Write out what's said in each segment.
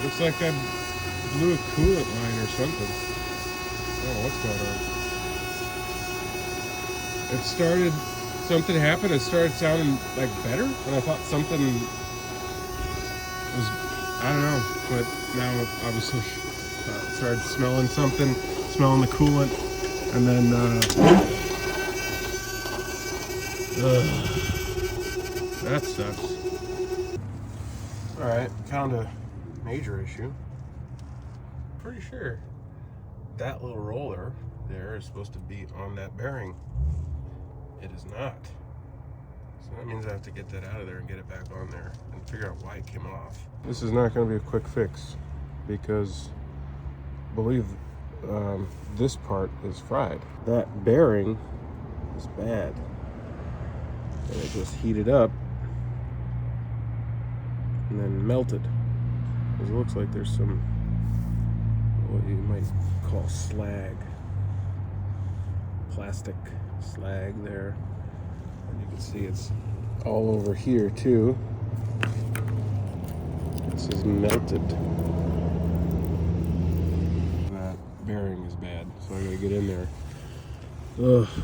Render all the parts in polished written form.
Looks like I blew a coolant line or something. I don't know what's going on. It started, something happened, it started sounding like better, and I thought something was, I don't know, but now obviously started smelling something, smelling the coolant, and then that sucks. All right, found a major issue. Pretty sure that little roller there is supposed to be on that bearing. It is not. So that means I have to get that out of there and get it back on there and figure out why it came off. This is not going to be a quick fix because I believe this part is fried. That bearing is bad. And it just heated up and then melted. Because it looks like there's some, what you might call slag. Plastic slag there. And you can see it's all over here too. This is melted. That bearing is bad, so I gotta get in there.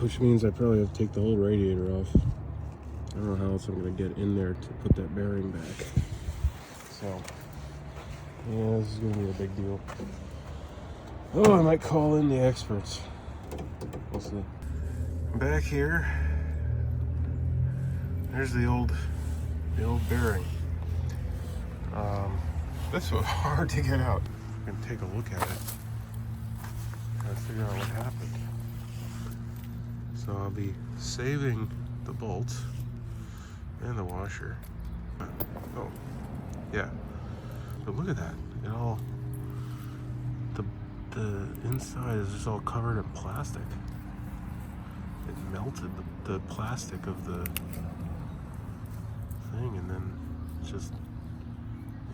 Which means I probably have to take the whole radiator off. I don't know how else I'm gonna get in there to put that bearing back. So, yeah, this is gonna be a big deal. Oh, I might call in the experts. We'll see. Back here, there's the old bearing. This was hard to get out. I'm gonna take a look at it. Try to figure out what happened. So I'll be saving the bolts and the washer. Oh, yeah. But look at that. It all, the inside is just all covered in plastic. It melted the plastic of the thing, and then it's just,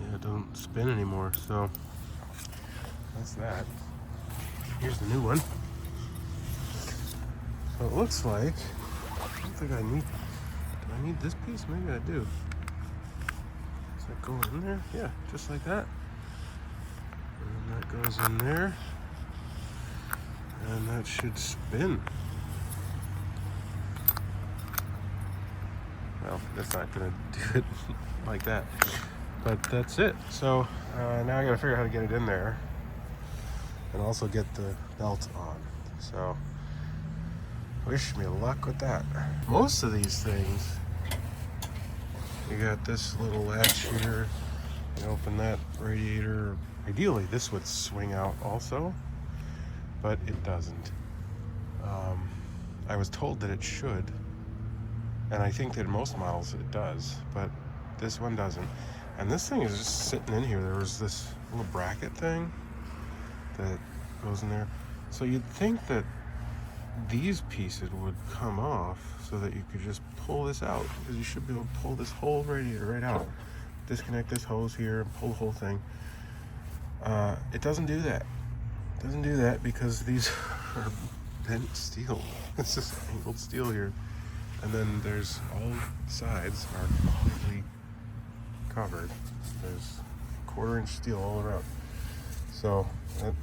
yeah, it doesn't spin anymore. So that's that. Here's the new one. So it looks like, I don't think I need, do I need this piece? Maybe I do. Does that go in there? Yeah, just like that. And that goes in there. And that should spin. Well, that's not gonna do it like that. But that's it. So now I gotta figure out how to get it in there. And also get the belt on. So wish me luck with that. Most of these things, you got this little latch here. You open that radiator. Ideally, this would swing out also, but it doesn't. I was told that it should, and I think that in most models it does, but this one doesn't. And this thing is just sitting in here. There was this little bracket thing that goes in there. So you'd think that these pieces would come off so that you could just pull this out, because you should be able to pull this whole radiator right out. Disconnect this hose here and pull the whole thing. It doesn't do that. It doesn't do that because these are bent steel. It's just angled steel here. And then there's all sides are completely covered. There's 1/4 inch steel all around. So it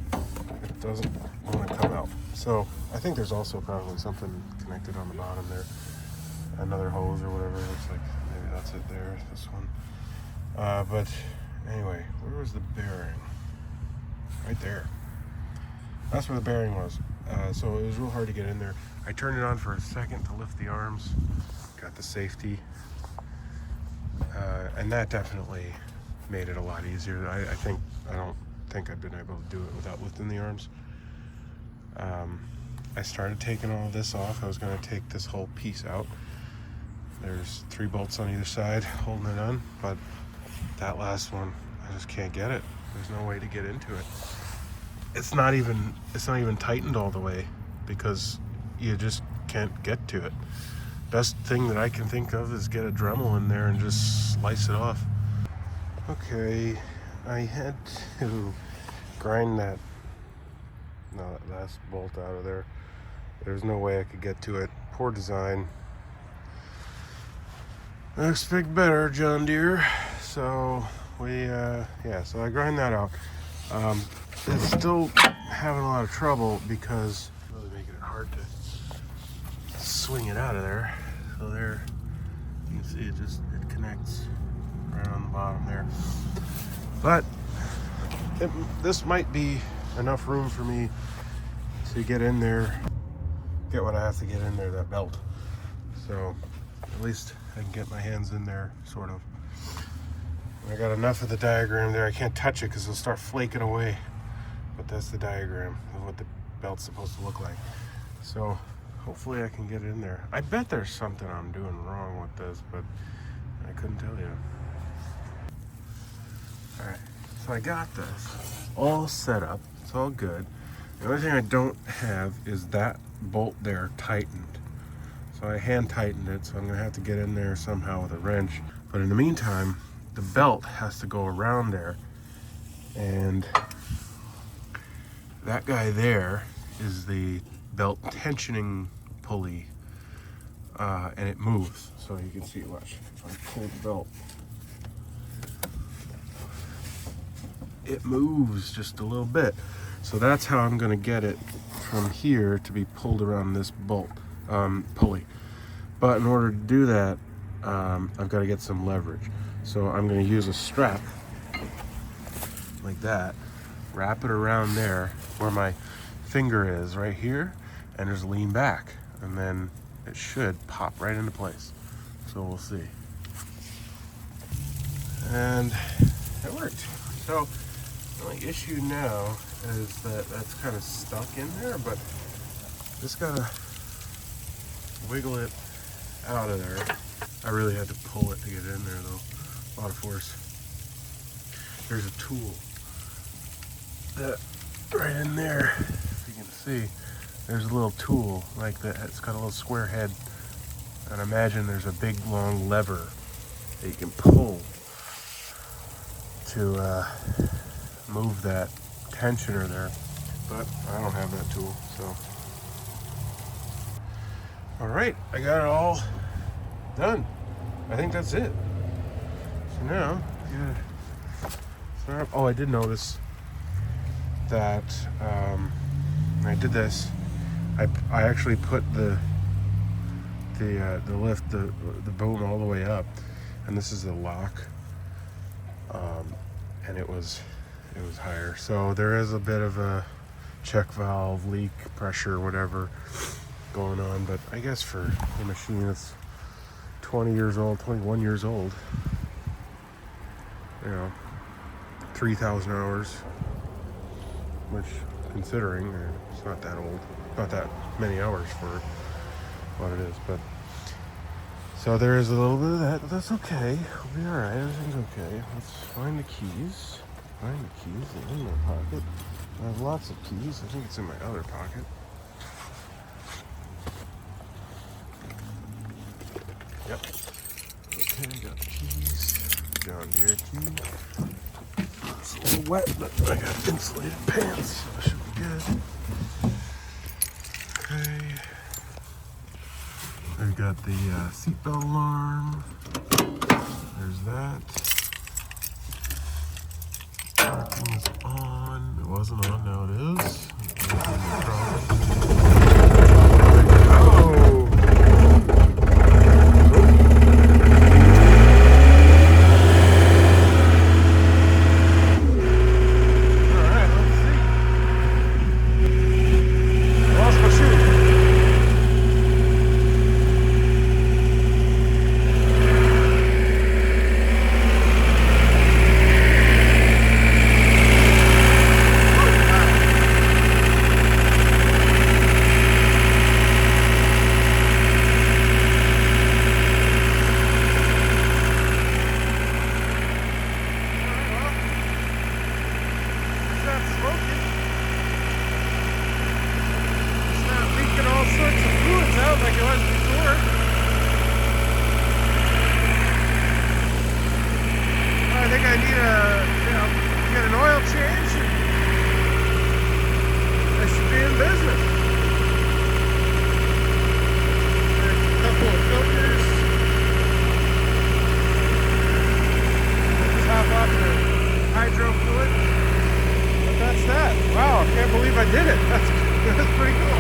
doesn't want to come out. So I think there's also probably something connected on the bottom there. Another hose or whatever. Looks like maybe that's it there, this one. But anyway, where was the bearing? Right there. That's where the bearing was. So it was real hard to get in there. I turned it on for a second to lift the arms. Got the safety. And that definitely made it a lot easier. I don't think I've been able to do it without lifting the arms. I started taking all this off. I was going to take this whole piece out. There's 3 bolts on either side holding it on, but that last one, I just can't get it. There's no way to get into it. It's not even tightened all the way because you just can't get to it. Best thing that I can think of is get a Dremel in there and just slice it off. Okay, I had to grind that last bolt out of there. There's no way I could get to it. Poor design. I expect better, John Deere. So yeah, so I grind that out. It's still having a lot of trouble because it's really making it hard to swing it out of there. So there, you can see it connects right on the bottom there. But this might be enough room for me to get in there, get what I have to get in there, that belt. So at least I can get my hands in there, sort of. I got enough of the diagram there. I can't touch it because it'll start flaking away. But that's the diagram of what the belt's supposed to look like. So hopefully I can get it in there. I bet there's something I'm doing wrong with this, but I couldn't tell you. Alright, so I got this all set up. It's all good. The only thing I don't have is that bolt there tightened. So I hand tightened it, so I'm going to have to get in there somehow with a wrench. But in the meantime, the belt has to go around there, and that guy there is the belt tensioning pulley, and it moves. So you can see, watch, if I pull the belt, it moves just a little bit. So that's how I'm going to get it from here to be pulled around this bolt pulley. But in order to do that, I've got to get some leverage. So I'm going to use a strap like that, wrap it around there where my finger is, right here, and just lean back, and then it should pop right into place. So we'll see. And it worked. So the only issue now is that that's kind of stuck in there, but just gotta wiggle it out of there. I really had to pull it to get in there though. A lot of force. There's a tool that right in there, if you can see, there's a little tool like that. It's got a little square head, and imagine there's a big long lever that you can pull to move that tensioner there, but I don't have that tool. So all right, I got it all done. I think that's it. So now, oh, I did notice that when I did this, I actually put the lift, the boom all the way up, and this is the lock, and it was higher. So there is a bit of a check valve leak, pressure, whatever going on, but I guess for a machine that's 20 years old, 21 years old, 3,000 hours, which considering it's not that old, not that many hours for what it is, but so there is a little bit of that, but that's okay. We'll be all right. Everything's okay. Let's find the keys. They're in my pocket. I have lots of keys. I think it's in my other pocket. Yep. Okay, got the keys. John Deere key. It's a little wet, but I got insulated pants, so it should be good. Okay. I've got the seatbelt alarm. There's that. Parking is on. It wasn't on, now it is. Oh! Wow, I can't believe I did it. That's pretty cool.